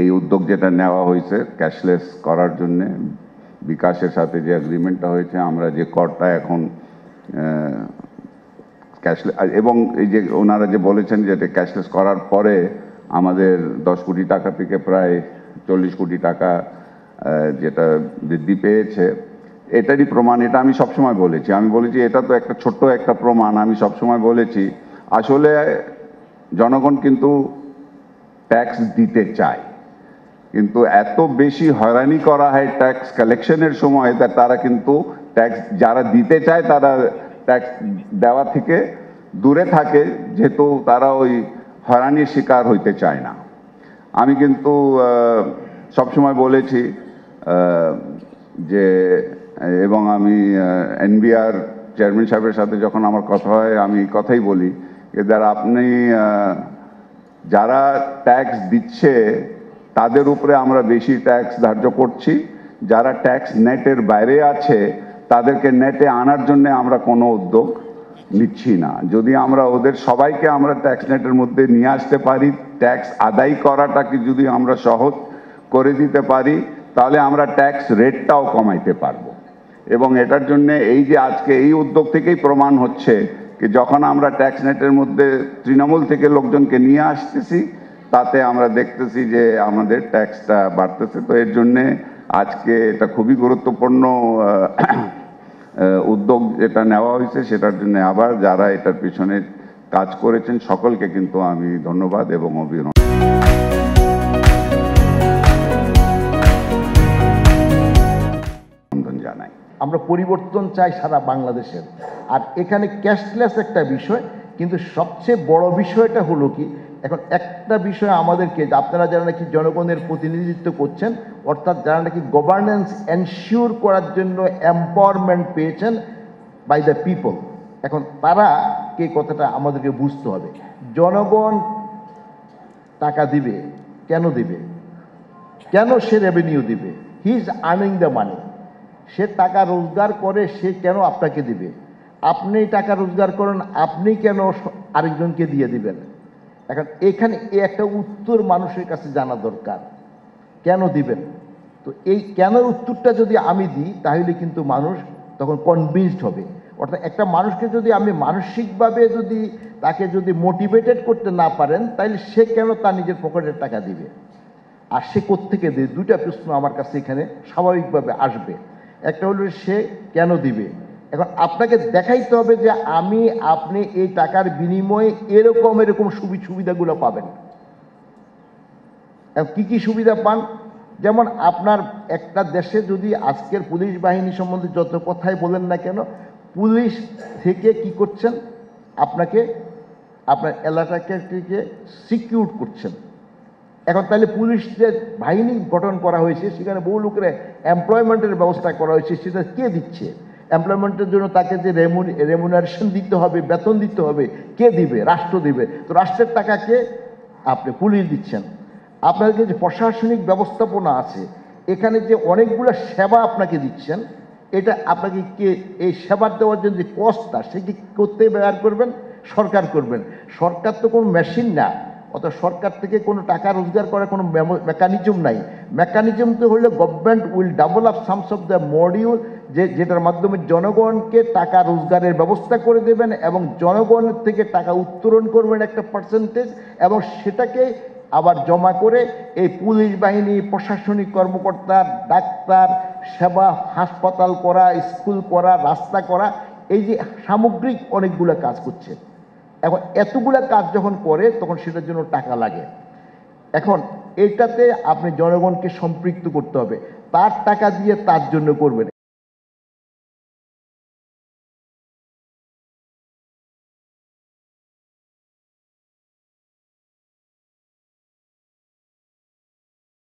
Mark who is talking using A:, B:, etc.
A: এই উদ্যোগ যেটা নেওয়া হয়েছে ক্যাশলেস করার জন্য, বিকাশের সাথে যে এগ্রিমেন্টটা হয়েছে, আমরা যে করটা এখন ক্যাশলেস, এবং এই যে ওনারা যে বলেছেন যে এটা ক্যাশলেস করার পরে আমাদের 10 কোটি টাকা থেকে প্রায় 40 কোটি টাকা যেটা বৃদ্ধি পেয়েছে, এটারই প্রমাণ। এটা আমি সবসময় বলেছি, এটা তো একটা ছোট্ট একটা প্রমাণ। আমি সবসময় বলেছি আসলে জনগণ কিন্তু ট্যাক্স দিতে চায়, কিন্তু এত বেশি হয়রানি করা হয় ট্যাক্স কালেকশনের সময়, তারা কিন্তু ট্যাক্স যারা দিতে চায় তারা ট্যাক্স দেওয়া থেকে দূরে থাকে, যেহেতু তারা ওই হয়রানির শিকার হইতে চায় না। আমি কিন্তু সবসময় বলেছি যে, এবং আমি এনবিআর চেয়ারম্যান সাহেবের সাথে যখন আমার কথা হয় আমি এই কথাই বলি যে আপনি যারা ট্যাক্স দিচ্ছে তাদের উপরে আমরা বেশি ট্যাক্স ধার্য করছি, যারা ট্যাক্স নেটের বাইরে আছে তাদেরকে নেটে আনার জন্য আমরা কোনো উদ্যোগ নিচ্ছি না। যদি আমরা ওদের সবাইকে আমরা ট্যাক্স নেটের মধ্যে নিয়ে আসতে পারি, ট্যাক্স আদায় করাটাকে যদি আমরা সহজ করে দিতে পারি, তাহলে আমরা ট্যাক্স রেটটাও কমাইতে পারবো। এবং এটার জন্য এই যে আজকে এই উদ্যোগ থেকেই প্রমাণ হচ্ছে যে যখন আমরা ট্যাক্স নেটের মধ্যে তৃণমূল থেকে লোকজনকে নিয়ে আসতেছি, তাতে আমরা দেখতেছি যে আমাদের ট্যাক্সটা বাড়তেছে। তো এর জন্যে আজকে এটা খুবই গুরুত্বপূর্ণ উদ্যোগ যেটা নেওয়া হয়েছে, সেটার জন্য আবার যারা এটার পিছনে কাজ করেছেন সকলকে কিন্তু আমি ধন্যবাদ এবং অভিনন্দন জানাই।
B: আমরা পরিবর্তন চাই সারা বাংলাদেশের, আর এখানে ক্যাশলেস একটা বিষয়, কিন্তু সবচেয়ে বড় বিষয়টা হলো কি, এখন একটা বিষয় আমাদেরকে, আপনারা যারা নাকি জনগণের প্রতিনিধিত্ব করছেন, অর্থাৎ যারা নাকি গভর্নেন্স এনশিওর করার জন্য এম্পাওয়ারমেন্ট পেয়েছেন বাই দ্য পিপল, এখন তারা কে কথাটা আমাদেরকে বুঝতে হবে। জনগণ টাকা দিবে, কেন দিবে, কেন সে রেভিনিউ দিবে? He is earning the money. সে টাকা রোজগার করে, সে কেন আপনাকে দিবে? আপনি টাকা রোজগার করেন, আপনি কেন আরেকজনকে দিয়ে দিবেন? এখন এখানে একটা উত্তর মানুষের কাছে জানা দরকার, কেন দিবেন? তো এই কেন উত্তরটা যদি আমি দিই, তাহলে কিন্তু মানুষ তখন কনভিন্সড হবে। অর্থাৎ একটা মানুষকে যদি আমি মানসিকভাবে যদি তাকে যদি মোটিভেটেড করতে না পারেন, তাহলে সে কেন তার নিজের পকেটের টাকা দিবে? আর সে কোত্থেকে দেবে? দুইটা প্রশ্ন আমার কাছে এখানে স্বাভাবিকভাবে আসবে। একটা হলো সে কেন দিবে। এখন আপনাকে দেখাইতে হবে যে আপনি এই টাকার বিনিময়ে এরকম সুবিধাগুলো পাবেন। কি কি সুবিধা পান? যেমন আপনার একটা দেশে যদি আজকের পুলিশ বাহিনী সম্বন্ধে যত কথাই বলেন না কেন, পুলিশ থেকে কি করছেন, আপনাকে আপনার এলাকাকে সিকিউর করছেন। এখন তাহলে পুলিশ যে বাহিনী গঠন করা হয়েছে, সেখানে বহু লোকের এমপ্লয়মেন্টের ব্যবস্থা করা হয়েছে, সেটা কে দিচ্ছে? এমপ্লয়মেন্টের জন্য তাকে যে রেমুনারেশন দিতে হবে, বেতন দিতে হবে, কে দিবে? রাষ্ট্র দিবে। তো রাষ্ট্রের টাকাকে আপনি পুলিশ দিচ্ছেন। আপনাদের যে প্রশাসনিক ব্যবস্থাপনা আছে, এখানে যে অনেকগুলো সেবা আপনাকে দিচ্ছেন, এটা আপনাকে কে এই সেবা দেওয়ার জন্য যে কস্টটা, সে কি করতে ব্যয় করবেন? সরকার করবেন। সরকার তো কোনো মেশিন না, অর্থাৎ সরকার থেকে কোনো টাকা রোজগার করার কোনো মেকানিজম নাই। মেকানিজম তো হলে government will develop sums of the module, যেটার মাধ্যমে জনগণকে টাকা রোজগারের ব্যবস্থা করে দেবেন এবং জনগণের থেকে টাকা উত্তোলন করবেন একটা পার্সেন্টেজ, এবং সেটাকে আবার জমা করে এই পুলিশ বাহিনী, প্রশাসনিক কর্মকর্তা, ডাক্তার, সেবা, হাসপাতাল করা, স্কুল করা, রাস্তা করা, এই যে সামগ্রিক অনেকগুলো কাজ করছে। এখন এতগুলো কাজ যখন করে, তখন সেটার জন্য টাকা লাগে। এখন এটাতে আপনি জনগণকে সম্পৃক্ত করতে হবে, তার টাকা দিয়ে তার জন্য করবেন।